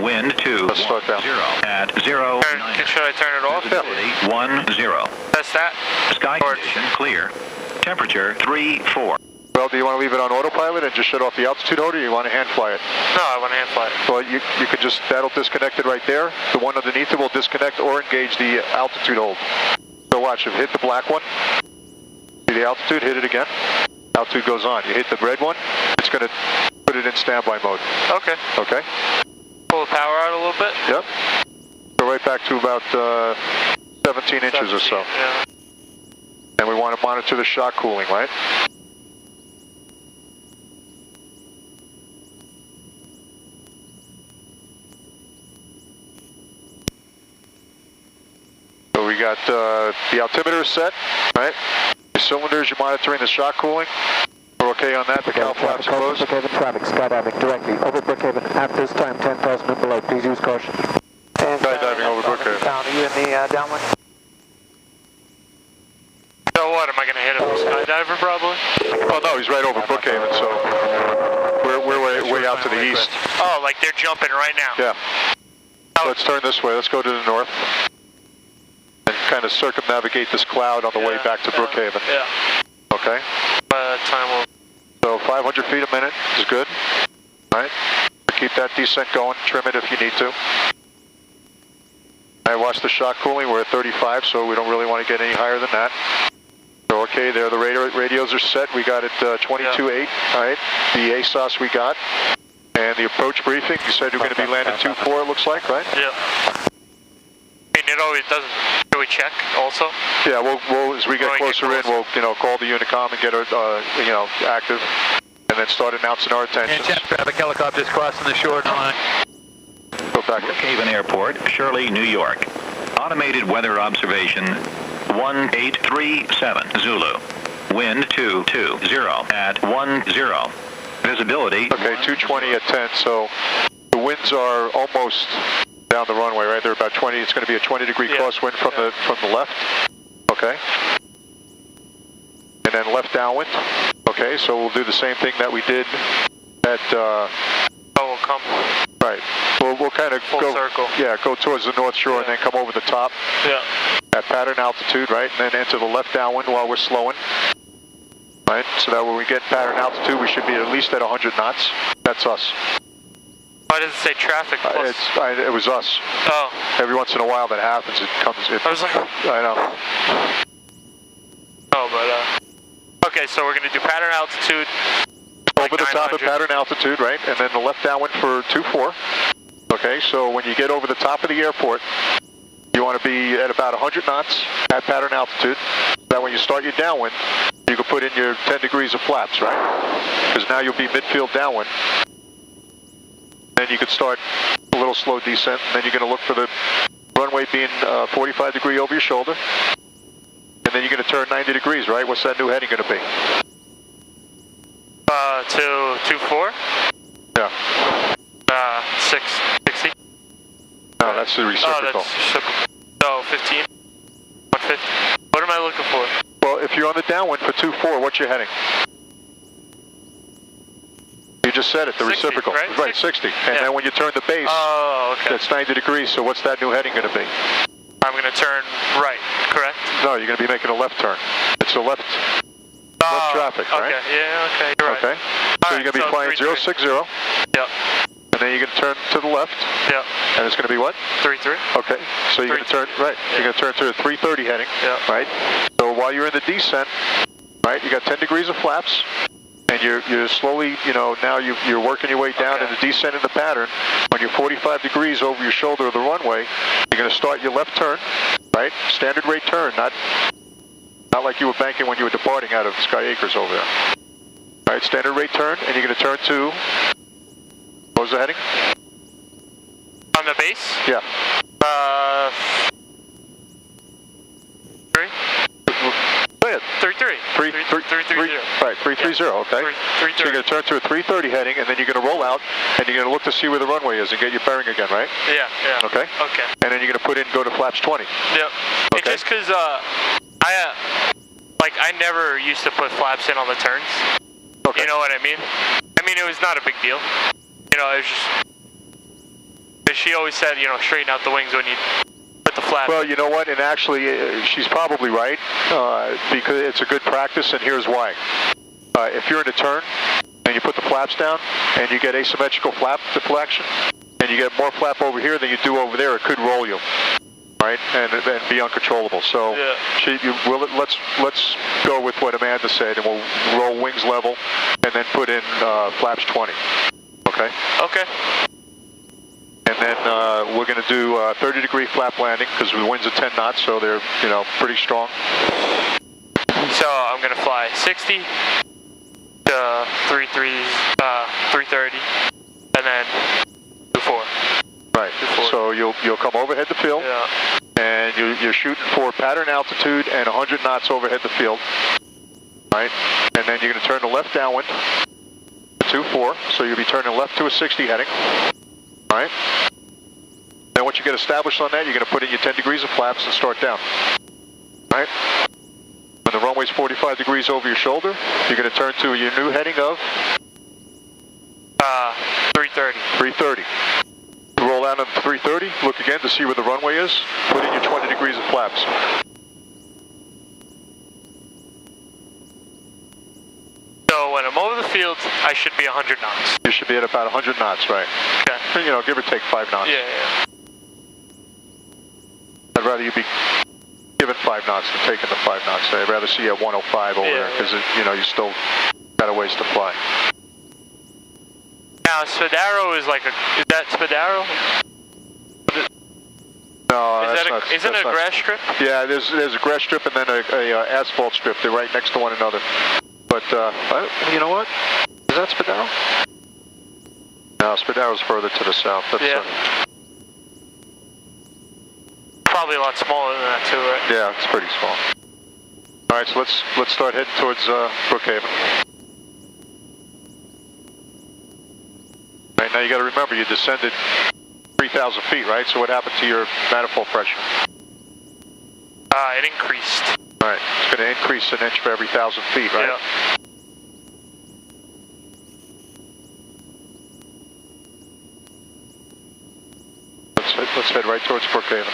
Wind 210 at 0. Should I turn it off? Visibility 10. That's that. Sky condition clear. Temperature 34. Well, do you want to leave it on autopilot and just shut off the altitude hold, or you want to hand fly it? No, I want to hand fly it. Well, you could just, that'll disconnect it right there. The one underneath it will disconnect or engage the altitude hold. So watch, if you hit the black one, see the altitude, hit it again. Altitude goes on. You hit the red one, it's going to put it in standby mode. Okay. Okay? Pull the power out a little bit? Yep. Go right back to about 17 inches or so. Yeah. And we want to monitor the shock cooling, right? So we got the altimeter set, right? Your cylinders, you're monitoring the shock cooling. We're okay on that. The cow flaps are closed. Brookhaven traffic, skydiving directly over Brookhaven at this time, 10,000 and below. Please use caution. Skydiving over Brookhaven. Down, are you in the downwind? So what, am I going to hit him with skydiver probably? Oh no, he's right over Brookhaven, so we're way out to the east. Oh, like they're jumping right now? Yeah. So let's turn this way. Let's go to the north. And kind of circumnavigate this cloud on the way back to Brookhaven. Yeah. Okay? By that time we'll... So 500 feet a minute is good. All right? Keep that descent going. Trim it if you need to. I watch the shock cooling. We're at 35, so we don't really want to get any higher than that. So okay, there the radios are set. We got it 22.8. All right. The ASOS we got. And the approach briefing, you said you're going to be landing 2-4, it looks like, right? Yeah. I mean, it always doesn't... Should we check also? Yeah, we'll as we get closer in, we'll call the Unicom and get it active, and then start announcing our intentions. Traffic helicopters crossing the shore line. Go back. Brookhaven Airport, Shirley, New York. Automated weather observation 1837 Zulu. Wind 220 at 10. Visibility. Okay, 220 at 10. So the winds are almost down the runway, right? They're about 20. It's going to be a 20-degree crosswind from the left. Okay. And then left downwind. Okay, so we'll do the same thing that we did at. We'll come. Right. We'll kind of full circle. Yeah, go towards the North Shore and then come over the top. Yeah. At pattern altitude, right? And then enter the left downwind while we're slowing. Right. So that when we get pattern altitude, we should be at least at 100 knots. That's us. Why does it say traffic plus? It was us. Oh. Every once in a while that happens. It comes. I was like. I know. Oh, but okay, so we're gonna do pattern altitude. Over the top of pattern altitude, right? And then the left downwind for 24. Okay, so when you get over the top of the airport, you want to be at about 100 knots at pattern altitude. That when you start your downwind, you can put in your 10 degrees of flaps, right? Because now you'll be midfield downwind. Then you can start a little slow descent, and then you're going to look for the runway being 45 degree over your shoulder. And then you're going to turn 90 degrees, right? What's that new heading going to be? To 24? Yeah. 660? No, that's the reciprocal. Oh, that's reciprocal. So 15? 150? What am I looking for? Well, if you're on the downwind for 24, what's your heading? You just said it, the 60, reciprocal. Right, 60. And then when you turn the base, that's 90 degrees, so what's that new heading going to be? I'm going to turn right, correct? No, you're going to be making a left turn. It's a left traffic, right? Okay, yeah, okay, you're right. Okay. So you're going to be flying 060. Yep. And then you're going to turn to the left. Yep. And it's going to be what? 33. Okay. So you're going to turn, right, you're going to turn to a 330 heading, right? So while you're in the descent, right, you got 10 degrees of flaps. And you're slowly, now you're working your way down in the descent in the pattern. When you're 45 degrees over your shoulder of the runway, you're going to start your left turn, right? Standard rate turn, not like you were banking when you were departing out of Sky Acres over there. All right, standard rate turn, and you're going to turn to, what was the heading? On the base? Yeah. 3? Say it. 33. 330. Right, 330, okay. 330. So you're going to turn to a 330 heading, and then you're going to roll out, and you're going to look to see where the runway is and get your bearing again, right? Yeah. Okay? Okay. And then you're going to go to flaps 20. Yep. Okay. It's just because I never used to put flaps in on the turns. Okay. You know what I mean? I mean, it was not a big deal. It was just, she always said, straighten out the wings when you put the flaps. Well, you know what? And actually, she's probably right, because it's a good practice, and here's why. If you're in a turn, and you put the flaps down, and you get asymmetrical flap deflection, and you get more flap over here than you do over there, it could roll you. Right, and be uncontrollable. So let's go with what Amanda said, and we'll roll wings level, and then put in flaps 20. Okay. Okay. And then we're going to do 30-degree flap landing because the winds are 10 knots, so they're pretty strong. So I'm going to fly 60 to 330, and then 24. Right. So you'll come overhead the field, and you're shooting for pattern altitude and 100 knots overhead the field, right? And then you're going to turn the left downwind to 2-4, so you'll be turning left to a 60 heading, all right? Then once you get established on that, you're going to put in your 10 degrees of flaps and start down, all right? When the runway's 45 degrees over your shoulder, you're going to turn to your new heading of 330. 330. Roll out on 330, look again to see where the runway is, put in your 20 degrees of flaps. So when I'm over the field, I should be 100 knots. You should be at about 100 knots, right? Okay. Give or take 5 knots. Yeah. I'd rather you be given 5 knots than taking the 5 knots. I'd rather see you at 105 over there, because you still got a ways to fly. Now, Spadaro is that Spadaro? No, isn't it a grass strip? Yeah, there's a grass strip and then a asphalt strip. They're right next to one another. But, you know what? Is that Spadaro? No, Spadaro's further to the south. That's, probably a lot smaller than that too, right? Yeah, it's pretty small. All right, so let's start heading towards Brookhaven. Right, now you got to remember you descended 330 1,000 feet, right? So what happened to your manifold pressure? It increased. All right, it's going to increase an inch for every 1,000 feet, right? Yeah. Let's head right towards Brookhaven.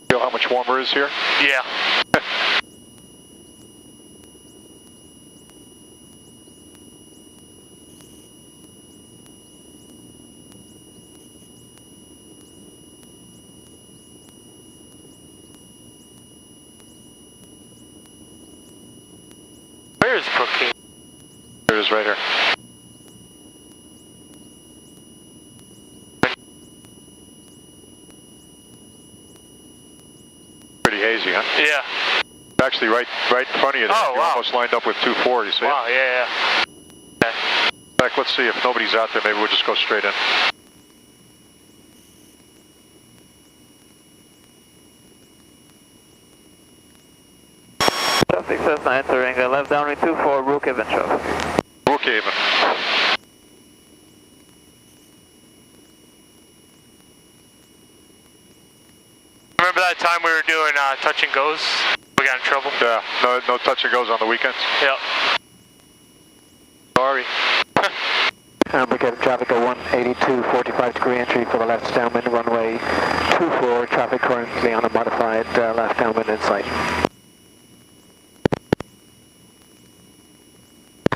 Feel how much warmer it is here? Yeah. Where is Brookhaven? There it is, right here. Pretty hazy, huh? Yeah. It's actually right in front of you there. Oh, You're wow. almost lined up with 2-4, you see it? Wow, yeah. Okay. In fact, let's see if nobody's out there, maybe we'll just go straight in. Traffic Cessna entering left downwind 24, Brookhaven traffic. Brookhaven. Remember that time we were doing touch and goes? We got in trouble? Yeah, no touch and goes on the weekends. Yep. Sorry. Brookhaven traffic at 182, 45 degree entry for the left downwind runway 24, traffic currently on a modified left downwind in sight.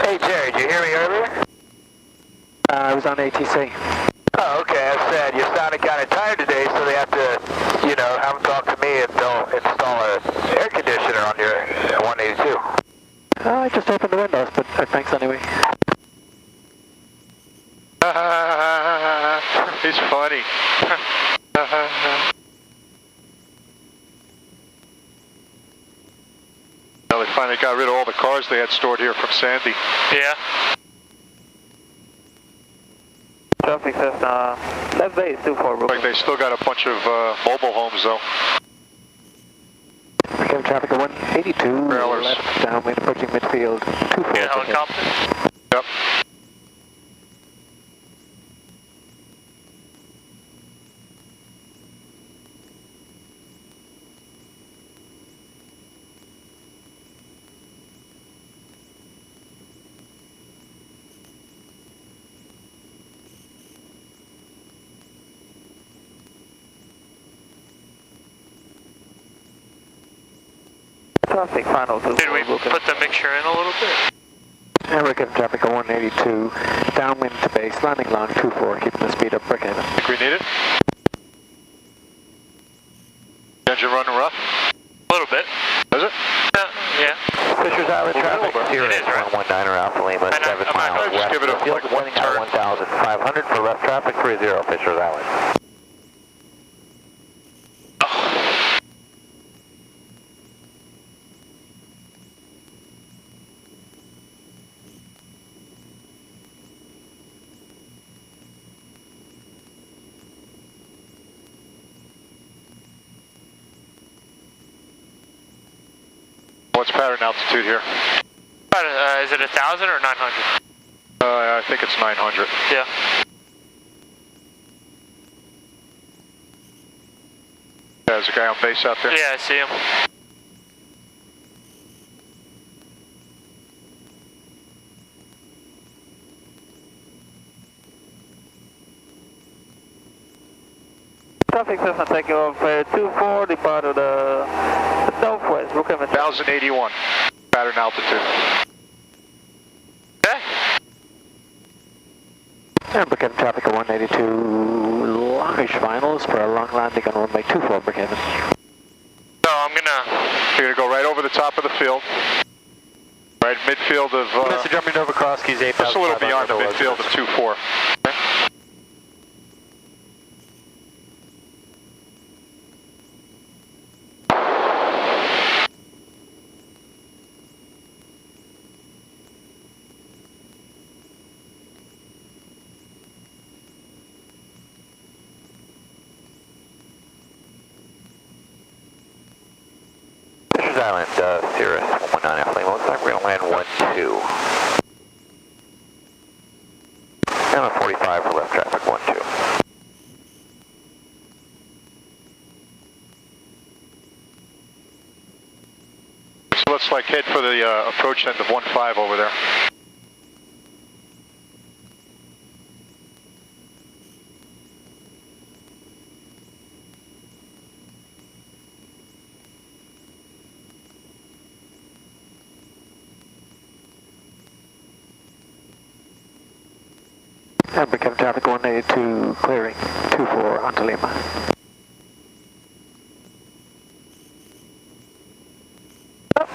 Hey Jerry, did you hear me earlier? I was on ATC. Oh, okay. I said you sounded kind of tired today, so they have to, you know, have them talk to me and they'll install an air conditioner on your 182. I just opened the windows, but thanks anyway. He's funny. Well, they finally got rid of all the cars they had stored here from Sandy. Yeah. Traffic Cessna, left base 24, Brookhaven. Like they still got a bunch of mobile homes though. Brookhaven traffic at 182, Trailers. left downwind approaching midfield 24. Get a helicopter? Yep. Traffic final 24. Did we put the mixture in a little bit? Brookhaven traffic at 182, downwind to base, landing long 24, keeping the speed up Brookhaven. Think we need it? Engine running rough? A little bit. Is it? Yeah. Fisher's Island traffic, It is, right? 119er Alpha Lima, 7 miles just west give it a of field, like one descending at turn. 1,500 for left traffic, 30 Fisher's Island. What's pattern altitude here? Is it 1,000 or 900? I think it's 900. Yeah. There's a guy on base out there. Yeah, I see him. Traffic Cessna taking off 24, depart to the southwest, Brookhaven. 1081 pattern altitude. Okay. And Brookhaven traffic at 182, longish finals for a long landing on runway 24, Brookhaven. So I'm gonna... You're gonna go right over the top of the field. Right midfield of... Mr. Jumping Nova Crosskeys 8,500. just a little beyond the midfield of 24. Okay? Island, Cirrus 119 Alpha Lima. Looks like we're going to land 12. And a 45 for left traffic 12. So let's like head for the approach end of 15 over there. Amber Kevin traffic 182 clearing 24 onto Lima.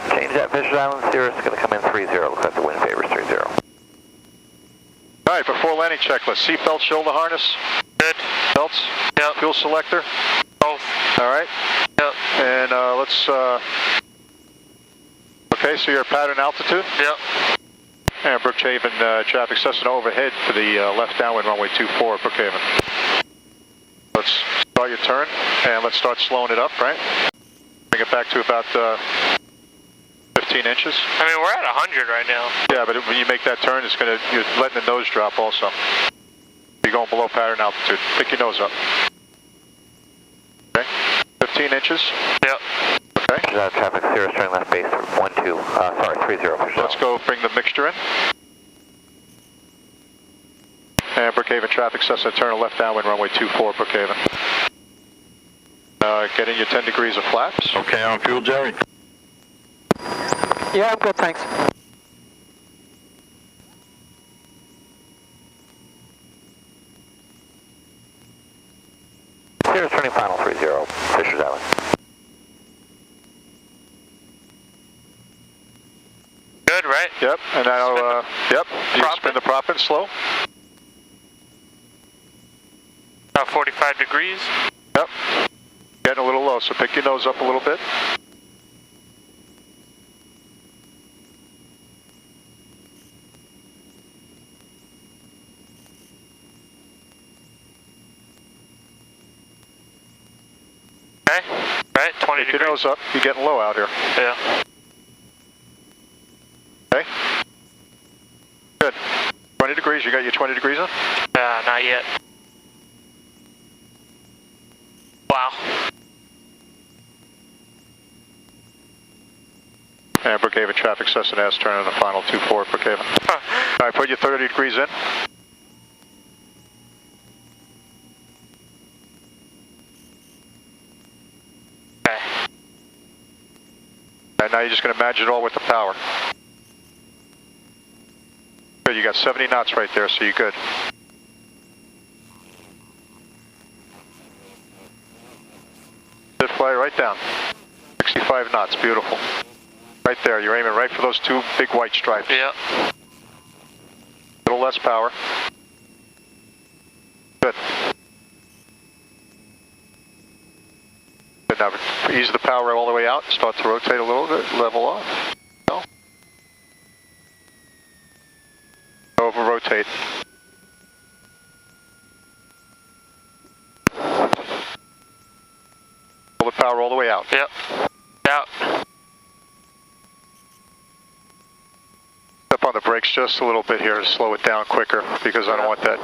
Change that Fisher Island, Cirrus is going to come in 30. Looks like the wind favors 30. Alright, before landing checklist, seatbelt, shoulder harness. Good. Belts. Yep. Fuel selector. Both. Alright. Yep. And let's, okay, so you're at pattern altitude. Yep. And Brookhaven traffic Cessna overhead for the left downwind runway 24 at Brookhaven. Let's start your turn and let's start slowing it up, right? Bring it back to about 15 inches. I mean, we're at 100 right now. Yeah, but when you make that turn, you're letting the nose drop also. You're going below pattern altitude. Pick your nose up. Okay, 15 inches. Yep. Okay. Traffic, Cirrus turning left base 30. Let's go bring the mixture in. And Brookhaven traffic, Cessna turn left downwind runway 24, Brookhaven. Get in your 10 degrees of flaps. Okay, on fuel, Jerry. Yeah, I'm good, thanks. Cirrus turning final 30, Fisher's Island. Good, right? Yep, and now, yep, you Prop spin in. the prop in slow. About 45 degrees. Yep, getting a little low, so pick your nose up a little bit. Okay, right, 20 Pick degrees. your nose up, you're getting low out here. Yeah. Okay. Good. 20 degrees, you got your 20 degrees in? Not yet. Wow. And Brookhaven traffic, Cessna S turn on the final 24 Brookhaven. Huh. All right, put your 30 degrees in. Okay. And now you're just going to match it all with the power. Good, you got 70 knots right there, so you're good. Sit fly right down. 65 knots, beautiful. Right there, you're aiming right for those two big white stripes. Yeah. A little less power. Good. Good, now ease the power all the way out, start to rotate a little bit, level off. No. Over rotate. Pull the power all the way out. Yep. Out. Step on the brakes just a little bit here to slow it down quicker because I don't want that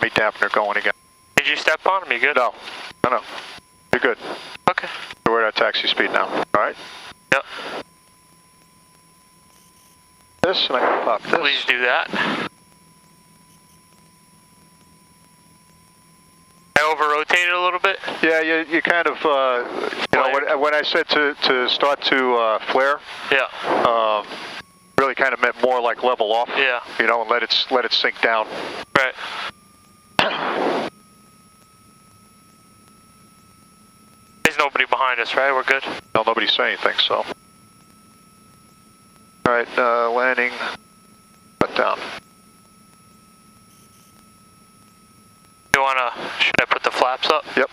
heat dampener going again. Did you step on him? You good? No. You're good. Okay. We're at taxi speed now. All right? Yep. This, and I can pop this. Please do that. I over-rotated a little bit? Yeah, you kind of, you know, when I said to start to flare, Yeah. really kind of meant more like level off. Yeah. You know, and let it sink down. Right. There's nobody behind us, right? We're good? No, nobody's saying anything, so. All right, landing, cut down. Should I put the flaps up? Yep.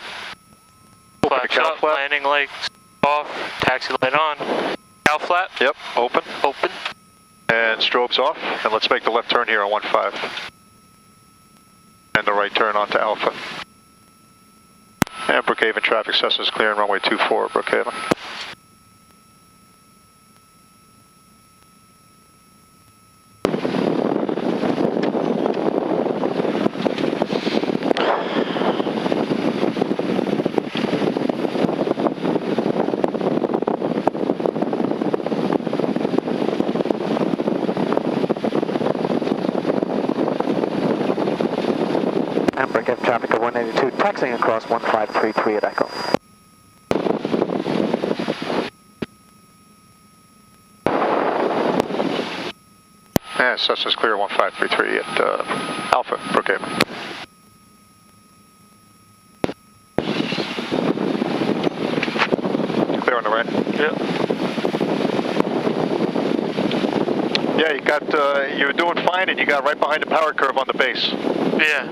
Open the Flaps cow up, flap. landing lights off, taxi light on. Cow flap? Yep, open. Open. And strobes off, and let's make the left turn here on 15. And the right turn onto Alpha. And Brookhaven traffic, Cessna's clearing runway 24, Brookhaven. Brookhaven traffic at 182, taxiing across 1533 at Echo. Yeah, Cessna's clear 1533 at Alpha, Brookhaven. Clear on the right? Yep. Yeah, you were doing fine and you got right behind the power curve on the base. Yeah.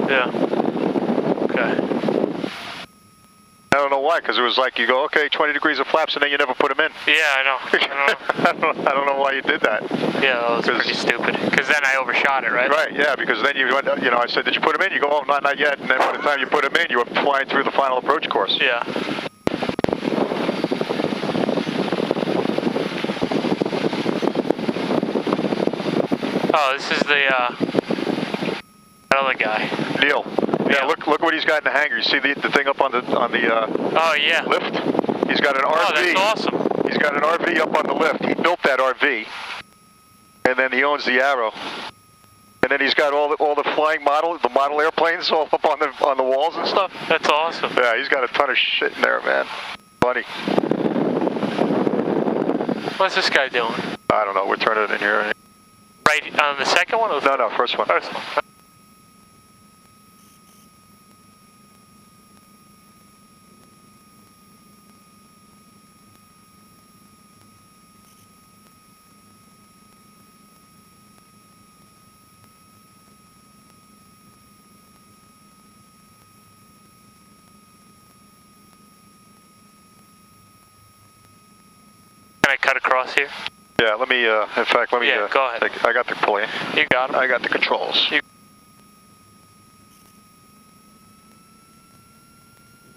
Yeah. Okay. I don't know why, because it was like you go, okay, 20 degrees of flaps, and then you never put them in. Yeah, I know. I don't know why you did that. Yeah, that was pretty stupid. Because then I overshot it, right? Right, yeah, because then you went, I said, did you put them in? You go, oh, not yet. And then by the time you put them in, you were flying through the final approach course. Yeah. Oh, this is the other guy. Neil. Yeah, look what he's got in the hangar. You see the thing up on the oh yeah, lift? He's got an RV. Oh, that's awesome. He's got an RV up on the lift. He built that RV, and then he owns the Arrow. And then he's got all the flying model airplanes all up on the walls and stuff. That's awesome. Yeah, he's got a ton of shit in there, man. Funny. What's this guy doing? I don't know. We're turning it in here. Right on the second one? Or No, first one. First one. Can I cut across here? Yeah, let me, in fact, let me, Yeah, go ahead. I got the plane. You got him. I got the controls.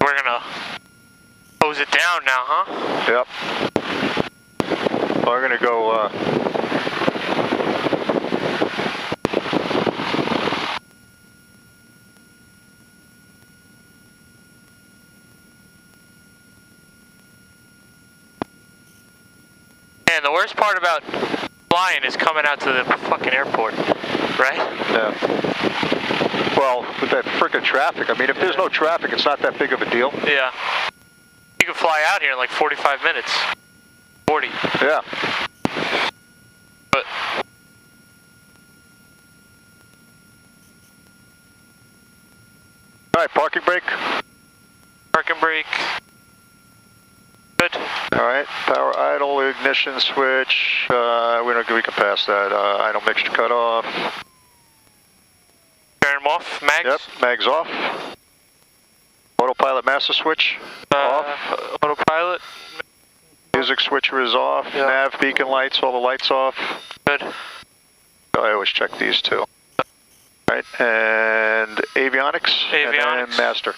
We're gonna hose it down now, huh? Yep. We're gonna go, And the worst part about flying is coming out to the fucking airport, right? Yeah. Well, with that frickin' traffic, I mean, if there's no traffic, it's not that big of a deal. Yeah. You can fly out here in like 45 minutes. 40. Yeah. But All right, parking brake. parking brake. Good. All right, power idle, ignition switch. We can pass that. Idle mixture cut off. Turn them off. Mags. Yep, mags off. Autopilot master switch off. Autopilot. Music switcher is off. Yep. Nav, beacon lights, all the lights off. Good. I always check these too. All right, and avionics. And then Avionics. master.